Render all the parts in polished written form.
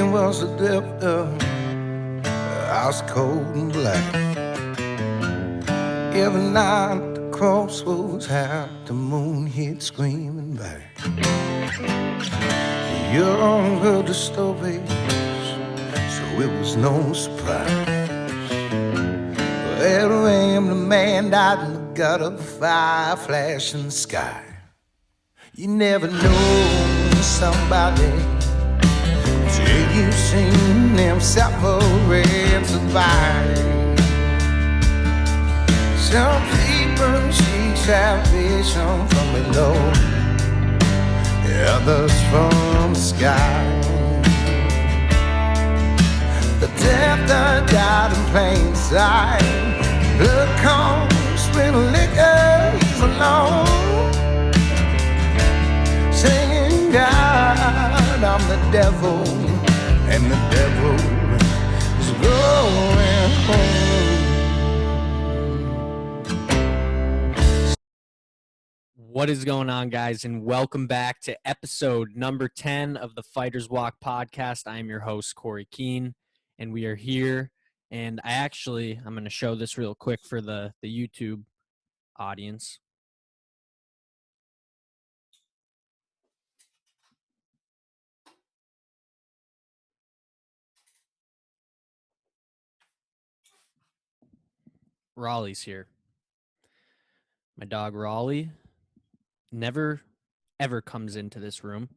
Heaven was the depth of ice cold and black. Every night at the crossroads, half the moon hit screaming back. You heard the stories, so it was no surprise. But 8 a.m. the man died in the gutter, fire flash in the sky. You never know somebody till you've seen them separate survive. Some people see salvation from below, others from the sky. The death that died in plain sight. Blood comes when liquor is alone, singing God, I'm the devil, and the devil is going home. What is going on, guys, and welcome back to episode number 10 of the Fighters Walk podcast. I am your host, Cory Sandhagen, and we are here, and I'm going to show this real quick for the YouTube audience. Raleigh's here. My dog, Raleigh, never, ever comes into this room.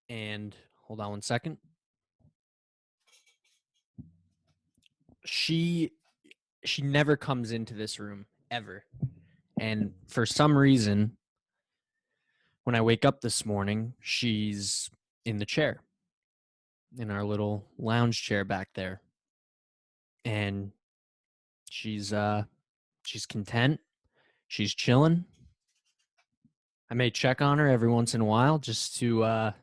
And hold on one second. She never comes into this room, ever. And for some reason, when I wake up this morning, she's in the chair, in our little lounge chair back there. And she's content. She's chilling. I may check on her every once in a while just to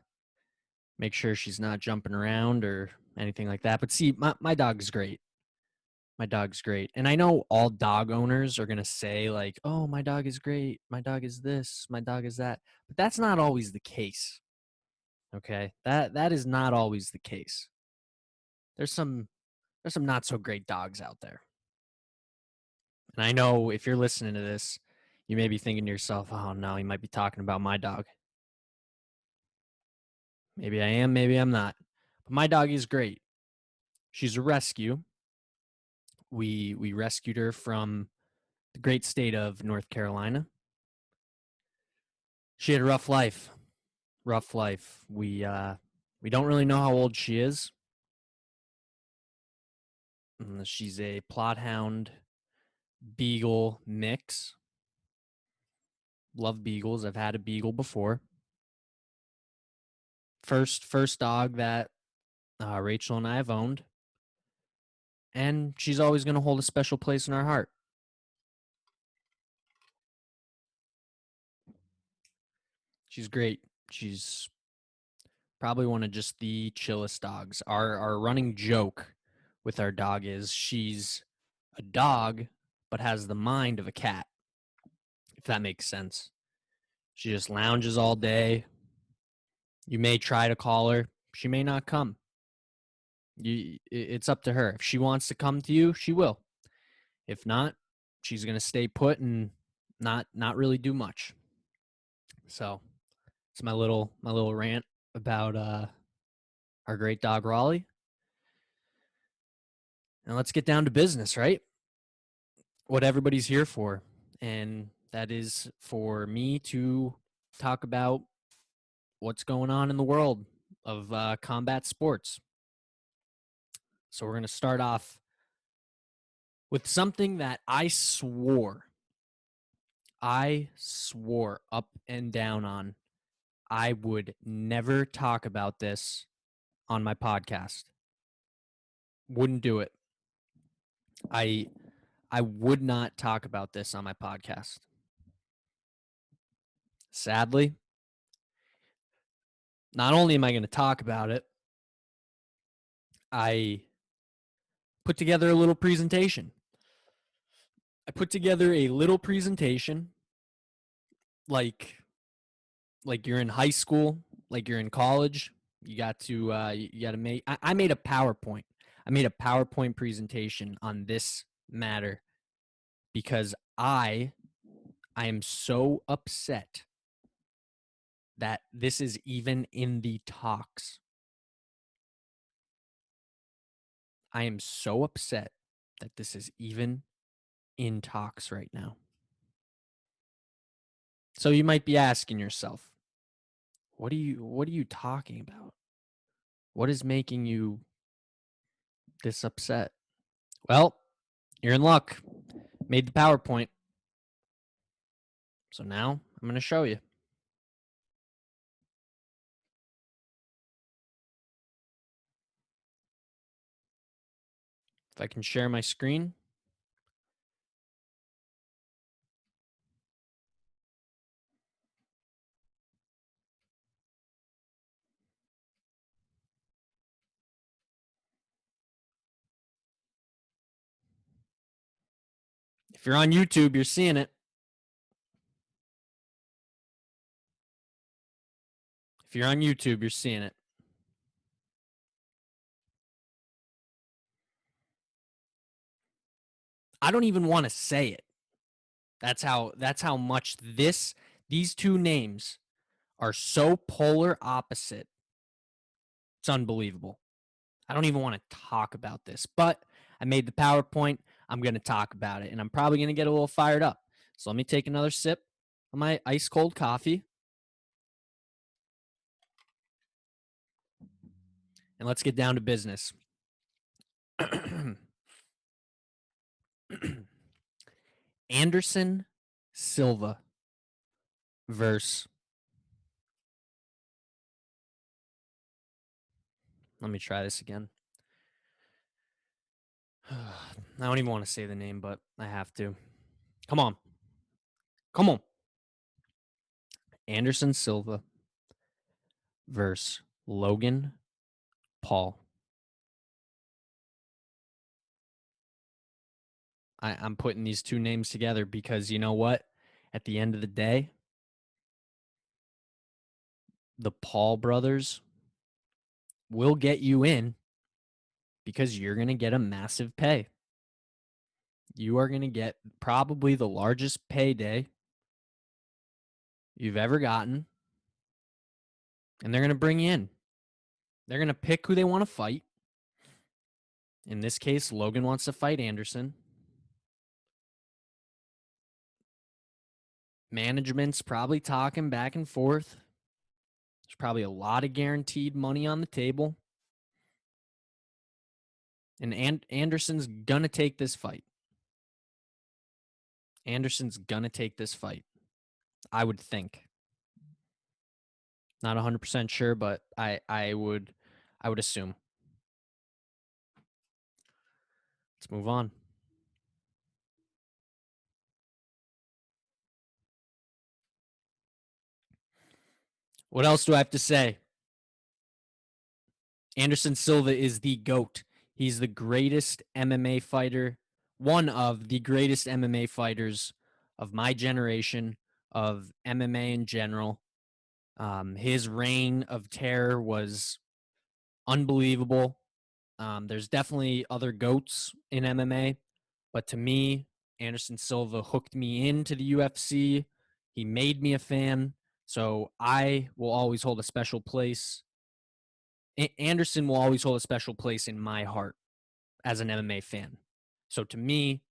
make sure she's not jumping around or anything like that. But see, my dog's great. My dog's great. And I know all dog owners are going to say like, oh, my dog is great. My dog is this. My dog is that. But that's not always the case. Okay? That is not always the case. There's some not so great dogs out there. And I know if you're listening to this, you may be thinking to yourself, oh, no, he might be talking about my dog. Maybe I am, maybe I'm not. But my dog is great. She's a rescue. We rescued her from the great state of North Carolina. She had a rough life. We don't really know how old she is. She's a Plothound Beagle mix. Love beagles. I've had a beagle before. First dog that Rachel and I have owned. And she's always going to hold a special place in our heart. She's great. She's probably one of just the chillest dogs. Our running joke with our dog is she's a dog, but has the mind of a cat, if that makes sense. She just lounges all day. You may try to call her. She may not come. It's up to her. If she wants to come to you, she will. If not, she's going to stay put and not really do much. So it's my little rant about our great dog Raleigh. And let's get down to business, right? What everybody's here for. And that is for me to talk about what's going on in the world of combat sports. So we're going to start off with something that I swore up and down on. I would never talk about this on my podcast. Wouldn't do it. I would not talk about this on my podcast. Sadly, not only am I going to talk about it, I put together a little presentation. Like you're in high school, like you're in college, You got to make. I made a PowerPoint. I made a PowerPoint presentation on this matter because I am so upset that this is even in the talks. I am so upset that this is even in talks right now. So you might be asking yourself, what are you talking about? What is making you this upset? Well, you're in luck. Made the PowerPoint. So now I'm going to show you. If I can share my screen. If you're on YouTube, you're seeing it. If you're on YouTube, you're seeing it. I don't even want to say it. That's how much these two names are so polar opposite. It's unbelievable. I don't even want to talk about this, but I made the PowerPoint. I'm going to talk about it, and I'm probably going to get a little fired up. So let me take another sip of my ice cold coffee. And let's get down to business. Anderson Silva versus. Let me try this again. I don't even want to say the name, but I have to. Come on. Come on. Anderson Silva versus Logan Paul. I'm putting these two names together because you know what? At the end of the day, the Paul brothers will get you in because you're going to get a massive pay. You are going to get probably the largest payday you've ever gotten. And they're going to bring you in. They're going to pick who they want to fight. In this case, Logan wants to fight Anderson. Management's probably talking back and forth. There's probably a lot of guaranteed money on the table. And Anderson's going to take this fight. Anderson's going to take this fight. I would think. Not 100% sure, but I would assume. Let's move on. What else do I have to say? Anderson Silva is the GOAT. He's the greatest MMA fighter, one of the greatest MMA fighters of my generation, of MMA in general. His reign of terror was unbelievable. There's definitely other GOATs in MMA, but to me, Anderson Silva hooked me into the UFC. He made me a fan, so I will always hold a special place. Anderson will always hold a special place in my heart as an MMA fan. So to me,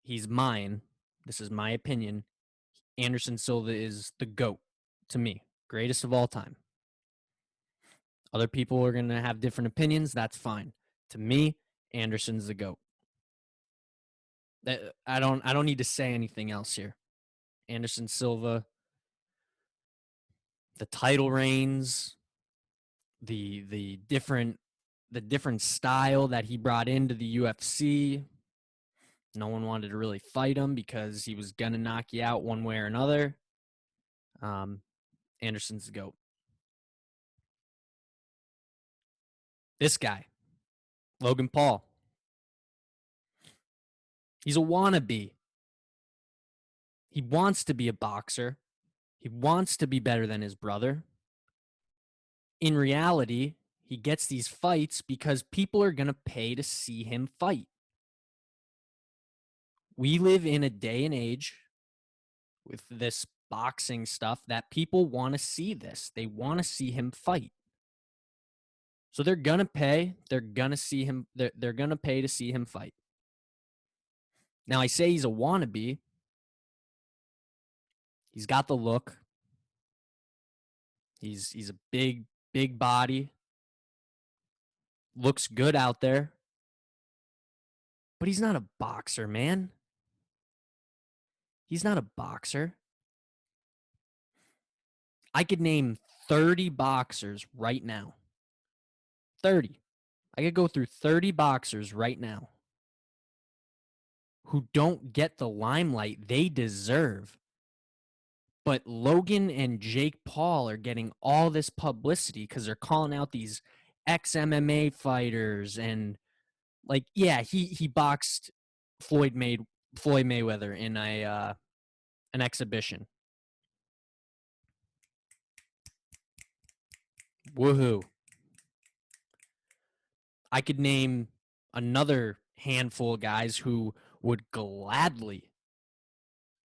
he's mine. This is my opinion. Anderson Silva is the GOAT to me, greatest of all time. Other people are going to have different opinions. That's fine. To me, Anderson's the GOAT. I don't need to say anything else here. Anderson Silva, the title reigns, the different style that he brought into the UFC. No one wanted to really fight him because he was gonna knock you out one way or another. Anderson's the GOAT. This guy, Logan Paul, he's a wannabe. He wants to be a boxer. He wants to be better than his brother. in reality, he gets these fights because people are going to pay to see him fight. We live in a day and age with this boxing stuff that people want to see this. They want to see him fight. So they're going to pay. They're going to see him. They're going to pay to see him fight. Now, I say he's a wannabe. He's got the look. He's a big body. Looks good out there. But he's not a boxer, man. He's not a boxer. I could name 30 boxers right now. 30. I could go through 30 boxers right now who don't get the limelight they deserve. But Logan and Jake Paul are getting all this publicity because they're calling out these ex-MMA fighters. And, like, yeah, he boxed Floyd Mayweather in an exhibition. Woohoo. I could name another handful of guys who would gladly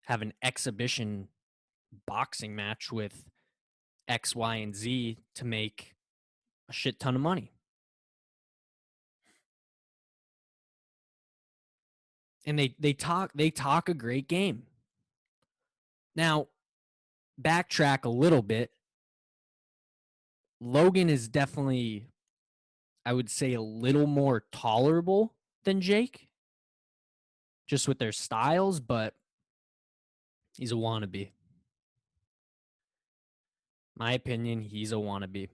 have an exhibition boxing match with X, Y, and Z to make a shit ton of money. And they talk a great game. Now, backtrack a little bit. Logan is definitely, I would say, a little more tolerable than Jake, just with their styles, but he's a wannabe. My opinion, he's a wannabe.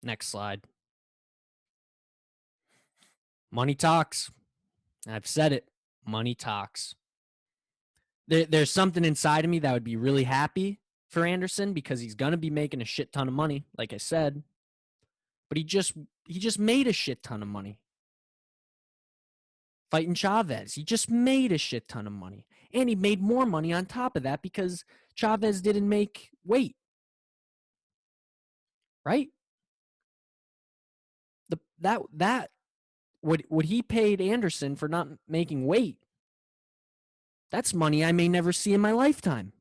Next slide. Money talks. I've said it. Money talks. There's something inside of me that would be really happy for Anderson because he's going to be making a shit ton of money, like I said. But he just made a shit ton of money. Fighting Chavez. He just made a shit ton of money. And he made more money on top of that because Chavez didn't make weight. Right? What he paid Anderson for not making weight, that's money I may never see in my lifetime.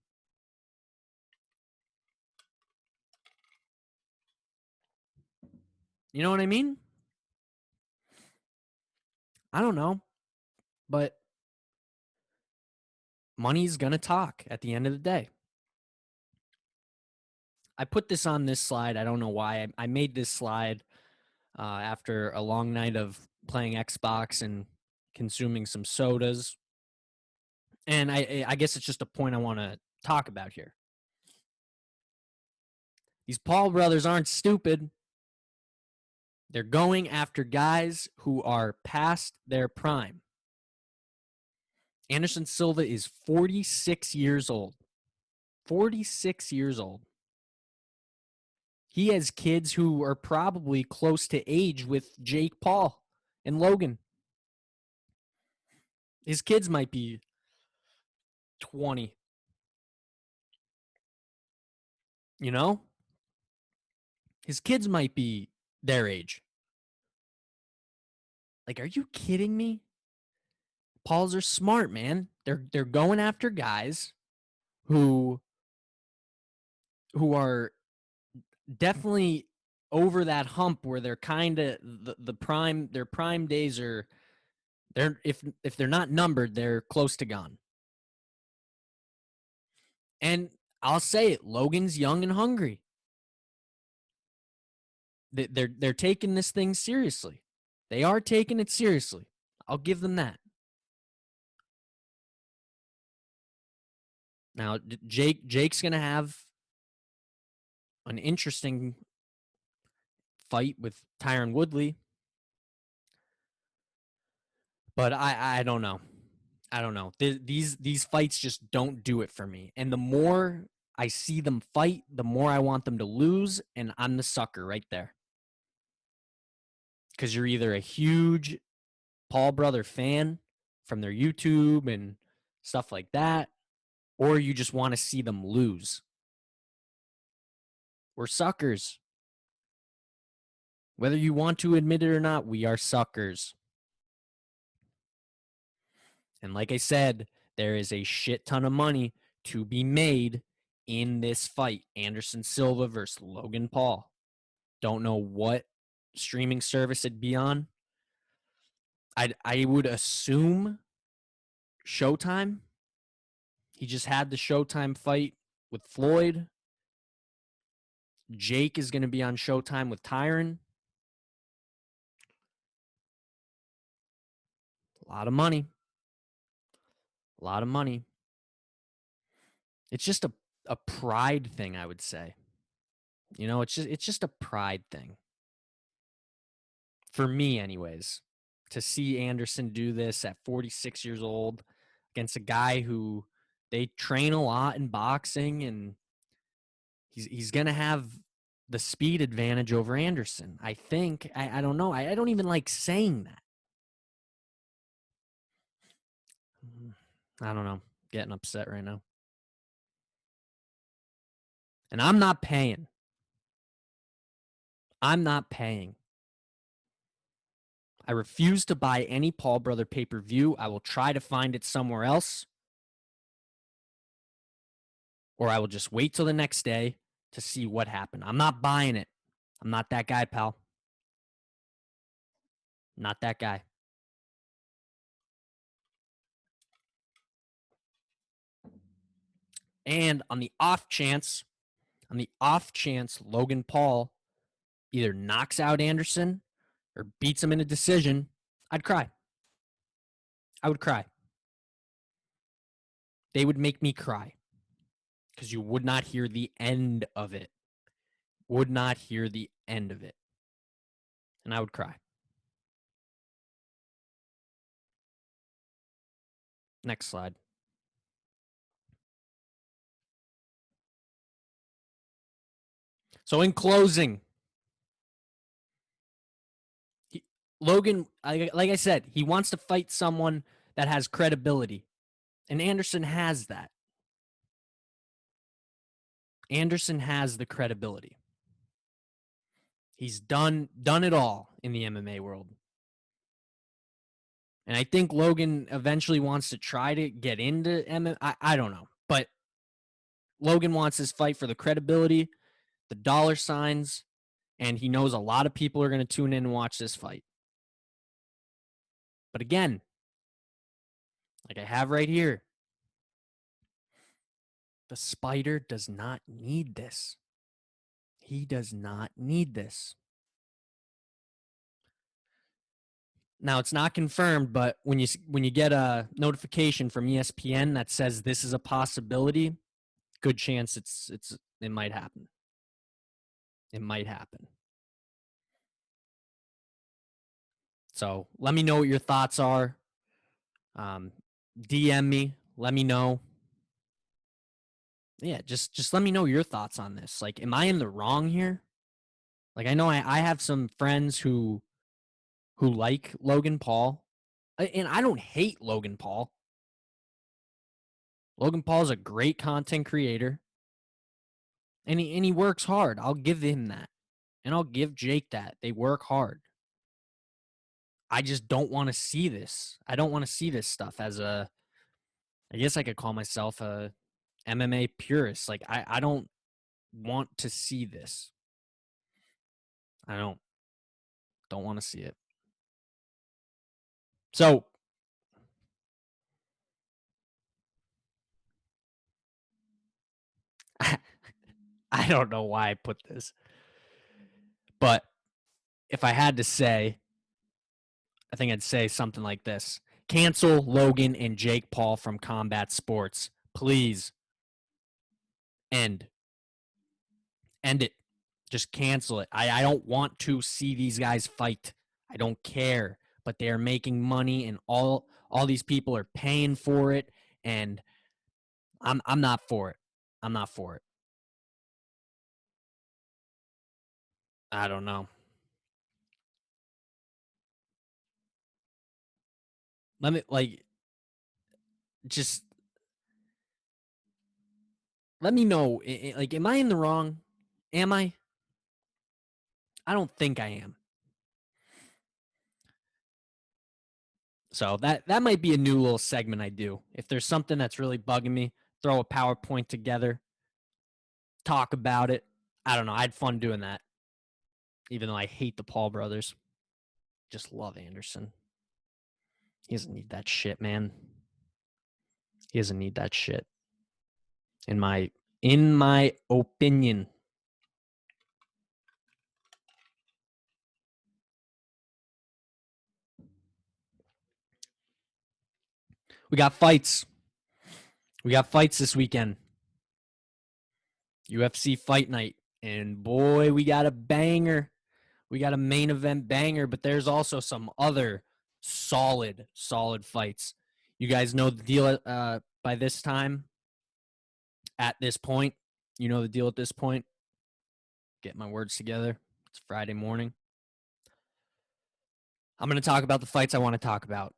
You know what I mean? I don't know. But money's going to talk at the end of the day. I put this on this slide. I don't know why. I made this slide after a long night of playing Xbox and consuming some sodas. And I guess it's just a point I want to talk about here. These Paul brothers aren't stupid. They're going after guys who are past their prime. Anderson Silva is 46 years old. 46 years old. He has kids who are probably close to age with Jake Paul and Logan. His kids might be 20. You know? His kids might be their age. Like, are you kidding me? Pauls are smart, man. They're going after guys who are definitely over that hump where they're kind of their prime days are, if they're not numbered, they're close to gone. And I'll say it, Logan's young and hungry. They're taking this thing seriously. They are taking it seriously. I'll give them that. Now, Jake's going to have an interesting fight with Tyron Woodley. But I don't know. I don't know. These fights just don't do it for me. And the more I see them fight, the more I want them to lose, and I'm the sucker right there. Because you're either a huge Paul brother fan from their YouTube and stuff like that, or you just want to see them lose. We're suckers. Whether you want to admit it or not, we are suckers. And like I said, there is a shit ton of money to be made in this fight. Anderson Silva versus Logan Paul. Don't know what streaming service it'd be on. I would assume Showtime. He just had the Showtime fight with Floyd. Jake is going to be on Showtime with Tyron. A lot of money. A lot of money. It's just a pride thing, I would say. You know, it's just a pride thing. For me, anyways, to see Anderson do this at 46 years old against a guy who they train a lot in boxing, and he's going to have the speed advantage over Anderson. I think. I don't know. I don't even like saying that. I don't know. Getting upset right now. And I'm not paying. I'm not paying. I refuse to buy any Paul Brother pay-per-view. I will try to find it somewhere else. Or I will just wait till the next day to see what happened. I'm not buying it. I'm not that guy, pal. Not that guy. And on the off chance Logan Paul either knocks out Anderson or beats him in a decision, I'd cry. I would cry. They would make me cry because you would not hear the end of it. Would not hear the end of it. And I would cry. Next slide. So in closing, Logan, like I said, he wants to fight someone that has credibility. And Anderson has that. Anderson has the credibility. He's done it all in the MMA world. And I think Logan eventually wants to try to get into MMA. I don't know. But Logan wants this fight for the credibility, the dollar signs, and he knows a lot of people are going to tune in and watch this fight. But again, like I have right here, the Spider does not need this. He does not need this. Now it's not confirmed, but when you get a notification from ESPN that says this is a possibility, good chance it might happen. It might happen. So let me know what your thoughts are. DM me. Let me know. Yeah, just let me know your thoughts on this. Like, am I in the wrong here? Like, I know I have some friends who like Logan Paul, and I don't hate Logan Paul. Logan Paul's a great content creator, and he works hard. I'll give him that, and I'll give Jake that. They work hard. I just don't want to see this. I don't want to see this stuff as I guess I could call myself a MMA purist. Like, I don't want to see this. I don't want to see it. So I don't know why I put this, but if I had to say, I think I'd say something like this: cancel Logan and Jake Paul from combat sports, please. End it. Just cancel it. I don't want to see these guys fight. I don't care, but they are making money, and all these people are paying for it, and I'm not for it. I'm not for it. I don't know. Let me just let me know. Like, am I in the wrong? Am I? I don't think I am. So that might be a new little segment I do. If there's something that's really bugging me, throw a PowerPoint together, talk about it. I don't know. I had fun doing that. Even though I hate the Paul brothers. Just love Anderson. He doesn't need that shit, man. He doesn't need that shit. In my opinion. We got fights. We got fights this weekend. UFC Fight Night. And boy, we got a banger. We got a main event banger, but there's also some other solid fights. You guys know the deal by this time. At this point, you know the deal at this point. Get my words together. It's Friday morning. I'm going to talk about the fights I want to talk about.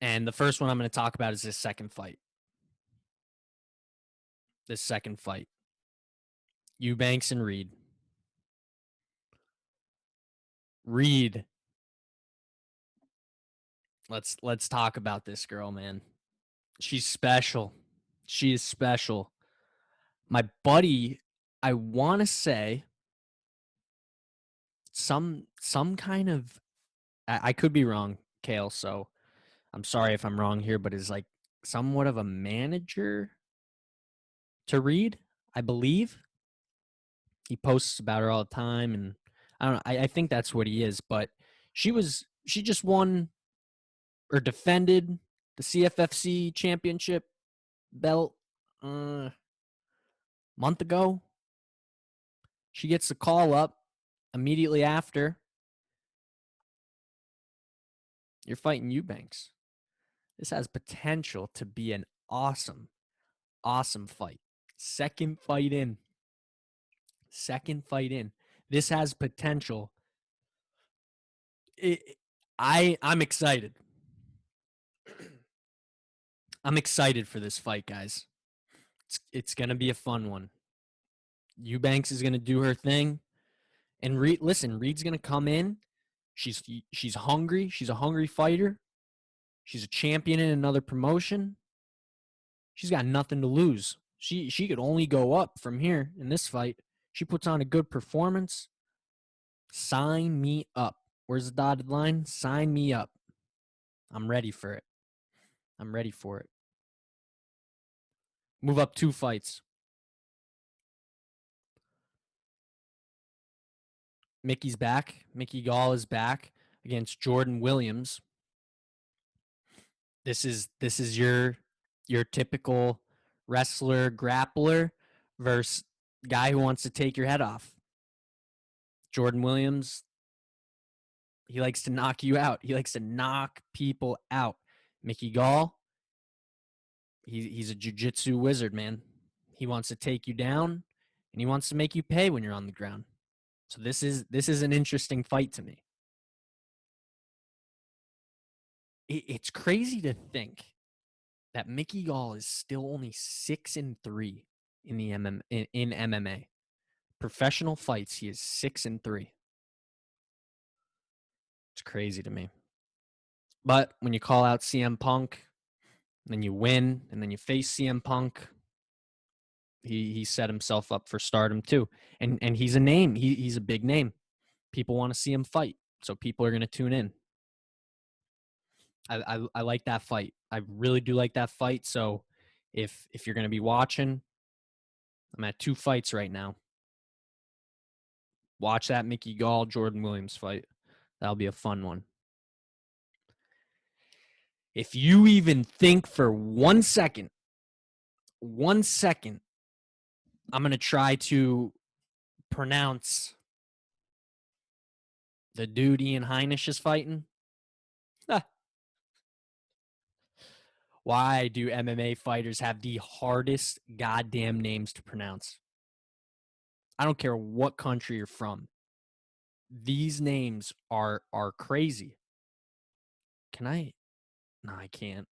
And the first one I'm going to talk about is this second fight. Eubanks and Reed. Let's talk about this girl, man. She's special. She is special. My buddy, I want to say some kind of, I could be wrong, Kale, so I'm sorry if I'm wrong here, but is like somewhat of a manager to Reed, I believe. He posts about her all the time, and I don't know, I think that's what he is, but she just won or defended the CFFC championship belt month ago. She gets the call up immediately after. You're fighting Eubanks. This has potential to be an awesome fight. Second fight in. This has potential. I'm excited. I'm excited for this fight, guys. It's going to be a fun one. Eubanks is going to do her thing. And Reed's going to come in. She's hungry. She's a hungry fighter. She's a champion in another promotion. She's got nothing to lose. She could only go up from here in this fight. She puts on a good performance. Sign me up. Where's the dotted line? Sign me up. I'm ready for it. Move up 2 fights. Mickey's back. Mickey Gall is back against Jordan Williams. This is your typical wrestler grappler versus guy who wants to take your head off. Jordan Williams, he likes to knock you out. He likes to knock people out. Mickey Gall, he's a jiu-jitsu wizard, man. He wants to take you down, and he wants to make you pay when you're on the ground. So this is an interesting fight to me. It's crazy to think that Mickey Gall is still only 6-3 in the in MMA. Professional fights, he is 6-3. It's crazy to me. But when you call out CM Punk, then you win, and then you face CM Punk, he set himself up for stardom too. And he's a name. He's a big name. People want to see him fight, so people are going to tune in. I like that fight. I really do like that fight. So if you're going to be watching, I'm at 2 fights right now. Watch that Mickey Gall, Jordan Williams fight. That'll be a fun one. If you even think for 1 second, I'm going to try to pronounce the dude Ian Heinisch is fighting. Why do MMA fighters have the hardest goddamn names to pronounce? I don't care what country you're from. These names are crazy. Can I? No, I can't.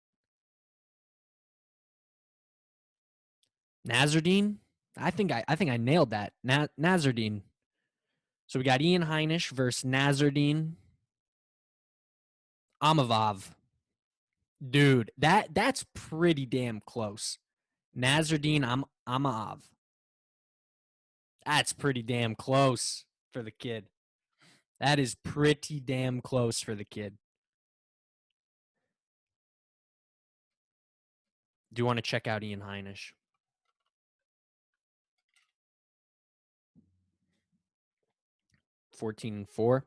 Nazardine? I think I nailed that. Nazardine. So we got Ian Heinisch versus Nazardine Amavov. Dude, that's pretty damn close. Nazardine Amavov. That's pretty damn close for the kid. That is pretty damn close for the kid. Do you want to check out Ian Heinisch? (14-4).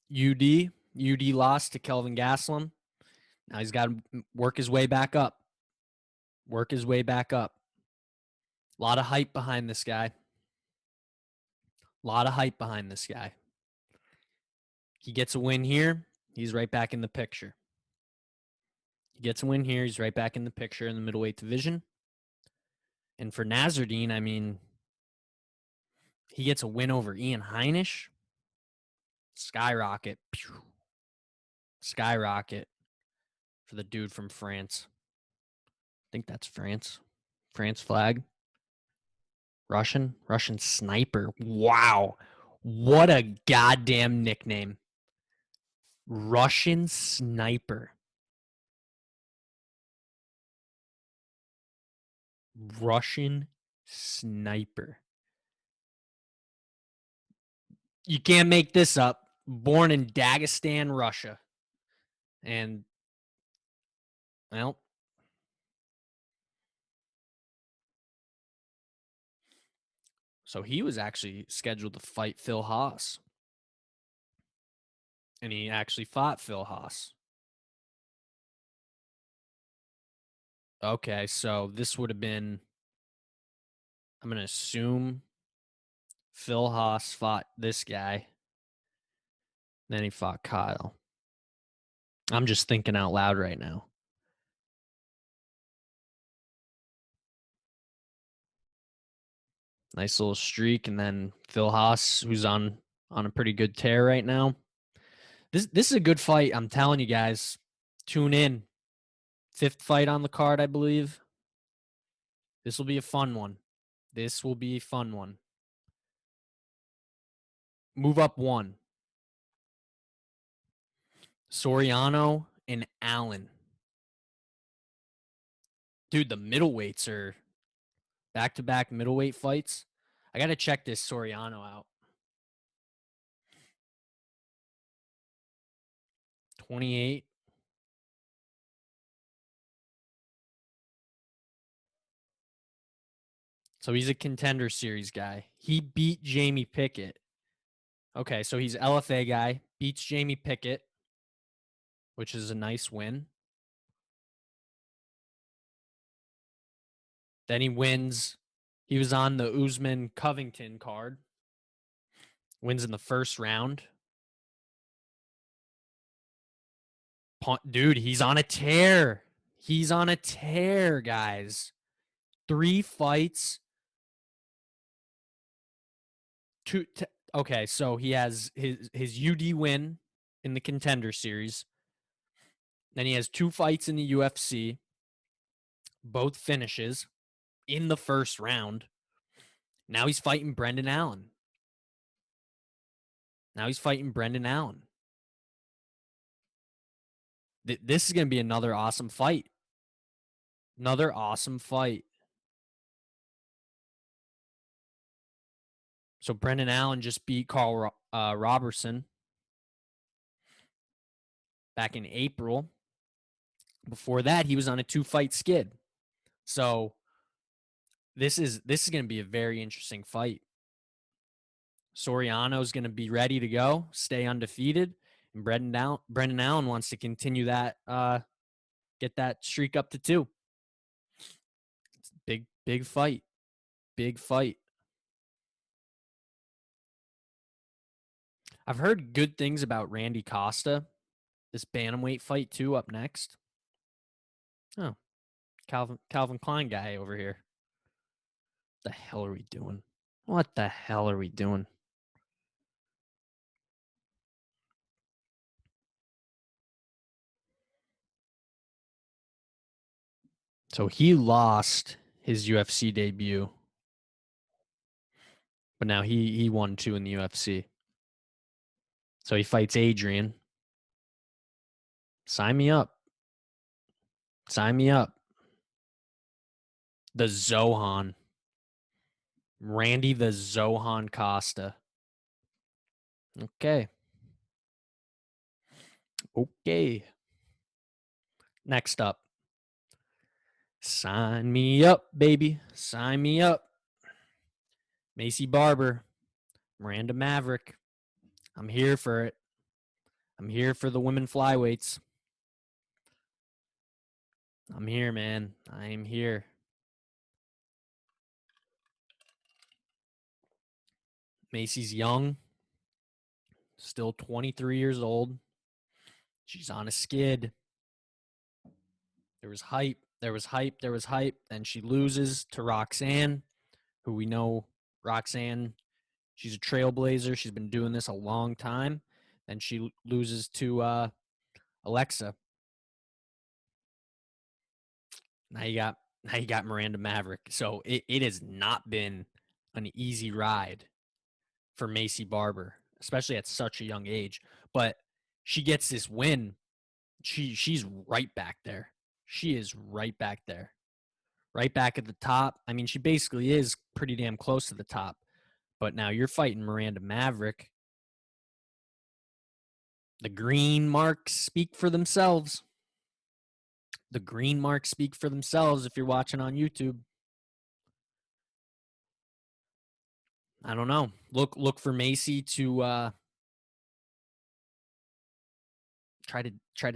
UD lost to Kelvin Gastelum. Now he's got to work his way back up. Work his way back up. A lot of hype behind this guy. A lot of hype behind this guy. He gets a win here, he's right back in the picture. He gets a win here, he's right back in the picture in the middleweight division. And for Nazardine, I mean, he gets a win over Ian Heinisch. Skyrocket. Pew. Skyrocket for the dude from France. I think that's France. France flag. Russian sniper. Wow. What a goddamn nickname. Russian sniper. Russian sniper. You can't make this up. Born in Dagestan, Russia. And, well, so he was actually scheduled to fight Phil Haas. And he actually fought Phil Haas. Okay, so this would have been, I'm going to assume Phil Haas fought this guy. Then he fought Kyle. I'm just thinking out loud right now. Nice little streak. And then Phil Haas, who's on a pretty good tear right now. This is a good fight. I'm telling you guys. Tune in. 5th fight on the card, I believe. This will be a fun one. This will be a fun one. Move up 1. Soriano and Allen. Dude, the middleweights are back-to-back middleweight fights. I got to check this Soriano out. 28. So he's a Contender Series guy. He beat Jamie Pickett. Okay, so he's LFA guy. Beats Jamie Pickett, which is a nice win. Then he wins. He was on the Usman Covington card. Wins in the first round. Dude, he's on a tear. He's on a tear, guys. 3 fights. Okay, so he has his UD win in the Contender Series. Then he has 2 fights in the UFC. Both finishes in the first round. Now he's fighting Brendan Allen. This is going to be another awesome fight. So Brendan Allen just beat Carl Robertson back in April. Before that, he was on a 2-fight skid. So this is going to be a very interesting fight. Soriano is going to be ready to go, stay undefeated, and Brendan Allen wants to continue that, get that streak up to 2. It's a big fight. Big fight. I've heard good things about Randy Costa. This bantamweight fight too up next. Oh, Calvin Klein guy over here. What the hell are we doing? So he lost his UFC debut, but now he won 2 in the UFC. So he fights Adrian. Sign me up. Sign me up. The Zohan. Randy the Zohan Costa. Okay. Okay. Next up. Sign me up, baby. Sign me up. Macy Barber. Miranda Maverick. I'm here for it. I'm here for the women flyweights. I'm here, man. I am here. Macy's young. Still 23 years old. She's on a skid. There was hype. There was hype. There was hype. And she loses to Roxanne, who we know Roxanne. She's a trailblazer. She's been doing this a long time. And she loses to Alexa. Now you got Miranda Maverick. So it has not been an easy ride for Macy Barber, especially at such a young age. But she gets this win. She's right back there. She is right back there. Right back at the top. I mean, she basically is pretty damn close to the top. But now you're fighting Miranda Maverick. The green marks speak for themselves. The green marks speak for themselves if you're watching on YouTube. I don't know. Look for Macy to try to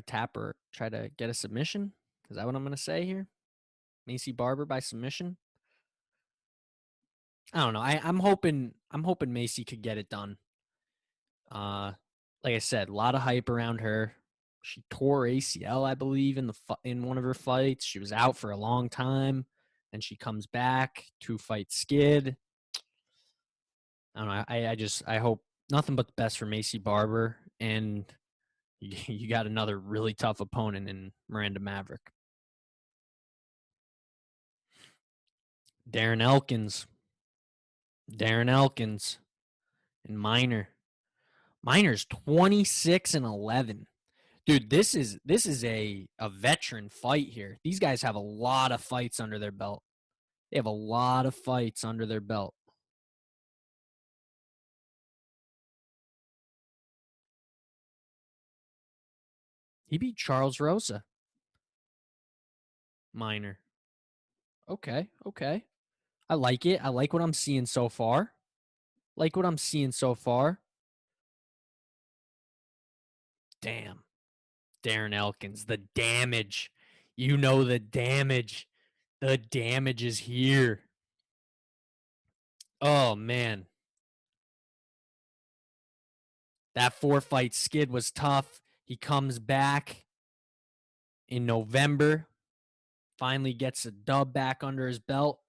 tap her, try to get a submission. Is that what I'm gonna say here? Macy Barber by submission. I don't know. I'm hoping Macy could get it done. Like I said, a lot of hype around her. She tore ACL, I believe, in one of her fights. She was out for a long time, and she comes back 2-fight skid. I don't know. I hope nothing but the best for Macy Barber, and you got another really tough opponent in Miranda Maverick. Darren Elkins and Minor's 26-11. Dude, this is a veteran fight here. These guys have a lot of fights under their belt. They have a lot of fights under their belt. He beat Charles Rosa. Minor. Okay. I like it. I like what I'm seeing so far. Damn. Darren Elkins, the damage. You know the damage. The damage is here. Oh, man. That 4-fight skid was tough. He comes back in November. Finally gets a dub back under his belt.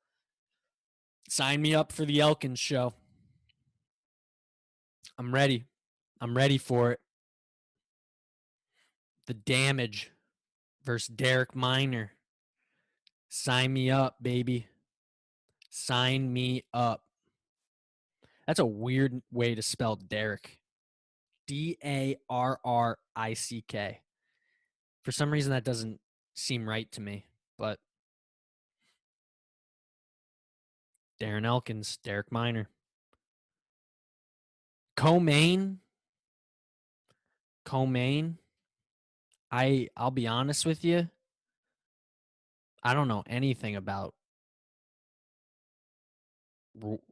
Sign me up for the Elkins show. I'm ready. I'm ready for it. The damage versus Derek Minor. Sign me up, baby. Sign me up. That's a weird way to spell Derek. Darrick. For some reason, that doesn't seem right to me, but Darren Elkins, Derek Minor. Co-main. I'll be honest with you. I don't know anything about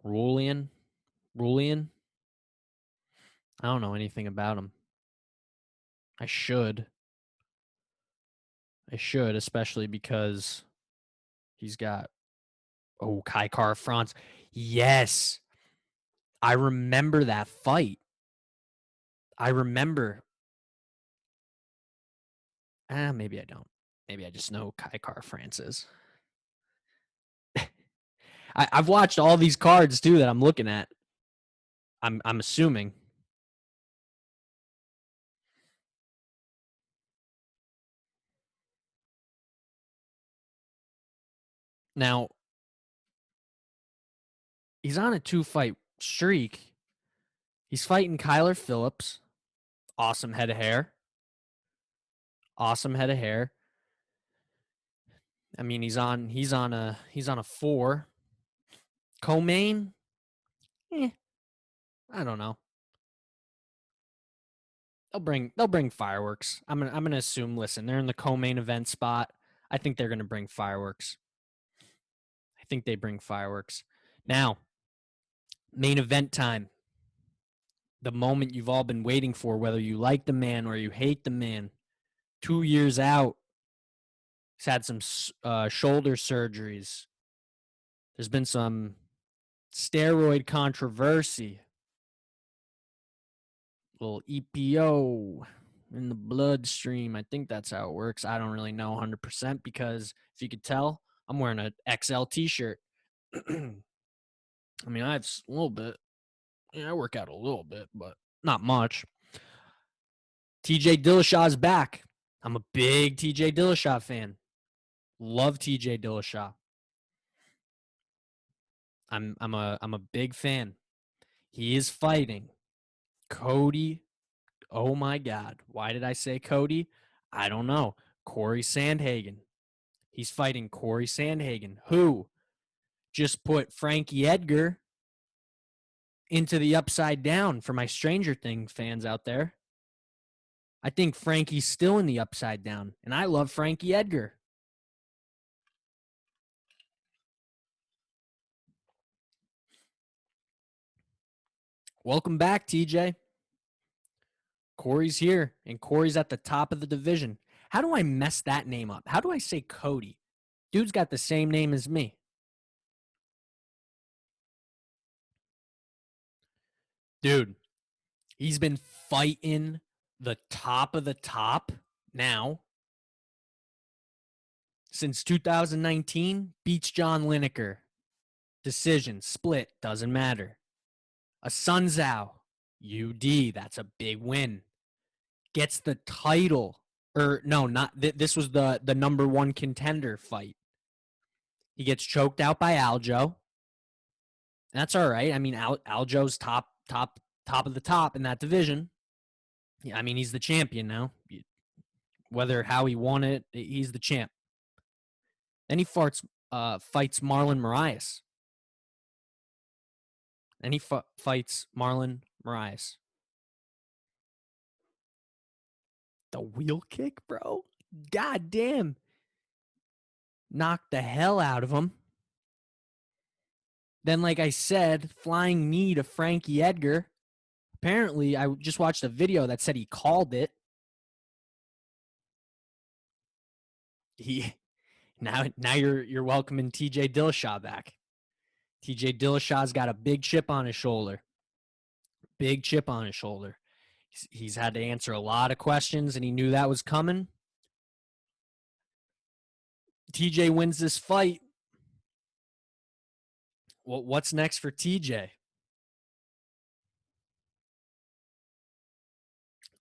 Rulian. I don't know anything about him. I should, especially because he's got Kai Kara France. Yes. I remember that fight. I remember. Maybe I don't. Maybe I just know Kai Kara France is. I've watched all these cards too that I'm looking at. I'm assuming. Now, he's on a 2-fight streak. He's fighting Kyler Phillips. Awesome head of hair. Awesome head of hair. I mean, he's on a 4. Co-main? I don't know. They'll bring fireworks. I'm gonna assume. Listen, they're in the co-main event spot. I think they're gonna bring fireworks. I think they bring fireworks. Now, main event time. The moment you've all been waiting for, whether you like the man or you hate the man. 2 years out. He's had some shoulder surgeries. There's been some steroid controversy. Little EPO in the bloodstream. I think that's how it works. I don't really know 100% because if you could tell, I'm wearing an XL t-shirt. I mean, I have a little bit. Yeah, I work out a little bit, but not much. TJ Dillashaw is back. I'm a big TJ Dillashaw fan. Love TJ Dillashaw. I'm a big fan. He is fighting Cody. Oh my God. Why did I say Cody? I don't know. Cory Sandhagen. He's fighting Cory Sandhagen, who just put Frankie Edgar into the upside down for my Stranger Things fans out there. I think Frankie's still in the upside down, and I love Frankie Edgar. Welcome back, TJ. Cory's here, and Cory's at the top of the division. How do I mess that name up? How do I say Cody? Dude's got the same name as me. Dude, he's been fighting the top of the top now since 2019. Beats John Lineker. Decision, split, doesn't matter. A Sun Zhao, UD, that's a big win. Gets the title, or no, not this was the number 1 contender fight. He gets choked out by Aljo. That's all right. I mean, Aljo's top of the top in that division. Yeah, I mean, he's the champion now. Whether how he won it, he's the champ. Then he fights Marlon Moraes. And he fights Marlon Moraes. The wheel kick, bro. God damn. Knocked the hell out of him. Then, like I said, flying knee to Frankie Edgar. Apparently, I just watched a video that said he called it. Now you're welcoming TJ Dillashaw back. TJ Dillashaw's got a big chip on his shoulder. Big chip on his shoulder. He's had to answer a lot of questions, and he knew that was coming. TJ wins this fight. Well, what's next for TJ?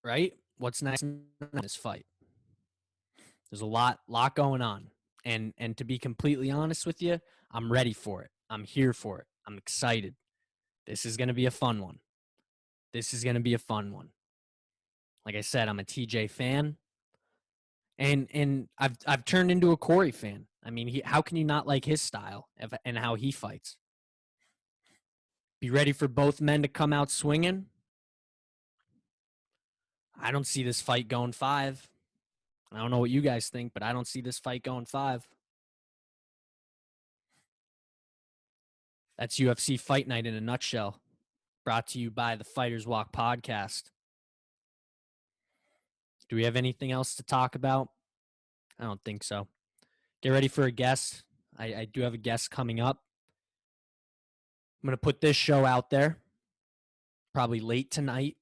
Right? What's next in this fight? There's a lot going on. And to be completely honest with you, I'm ready for it. I'm here for it. I'm excited. This is going to be a fun one. Like I said, I'm a TJ fan. And I've turned into a Cory fan. I mean, how can you not like his style and how he fights? Be ready for both men to come out swinging. I don't see this fight going 5. I don't know what you guys think, but I don't see this fight going 5. That's UFC Fight Night in a nutshell. Brought to you by the Fighters Walk podcast. Do we have anything else to talk about? I don't think so. Get ready for a guest. I do have a guest coming up. I'm going to put this show out there probably late tonight,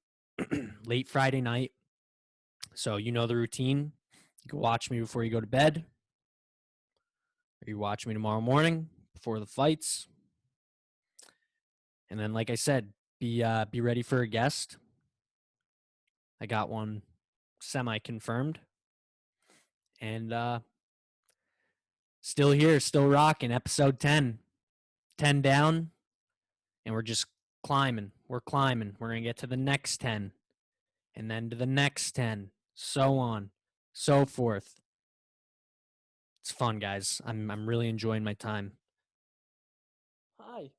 late Friday night. So you know the routine. You can watch me before you go to bed. Or you watch me tomorrow morning before the fights. And then, like I said, be ready for a guest. I got one semi-confirmed. And Still here, still rocking. Episode 10. 10 down, and we're just climbing. We're climbing. We're going to get to the next 10, and then to the next 10, so on, so forth. It's fun, guys. I'm really enjoying my time. Hi.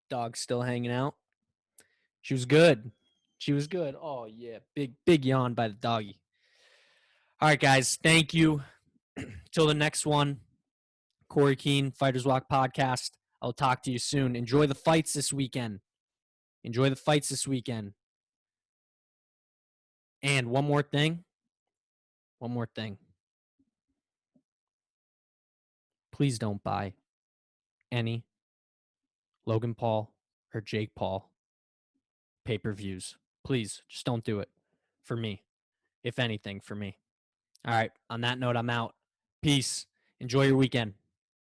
Dog's still hanging out. She was good. She was good. Oh, yeah. Big yawn by the doggy. All right, guys. Thank you. Till the next one. Corey Keene, Fighters Walk Podcast. I'll talk to you soon. Enjoy the fights this weekend. And one more thing. Please don't buy any Logan Paul or Jake Paul pay-per-views. Please, just don't do it. For me. If anything, for me. All right. On that note, I'm out. Peace. Enjoy your weekend.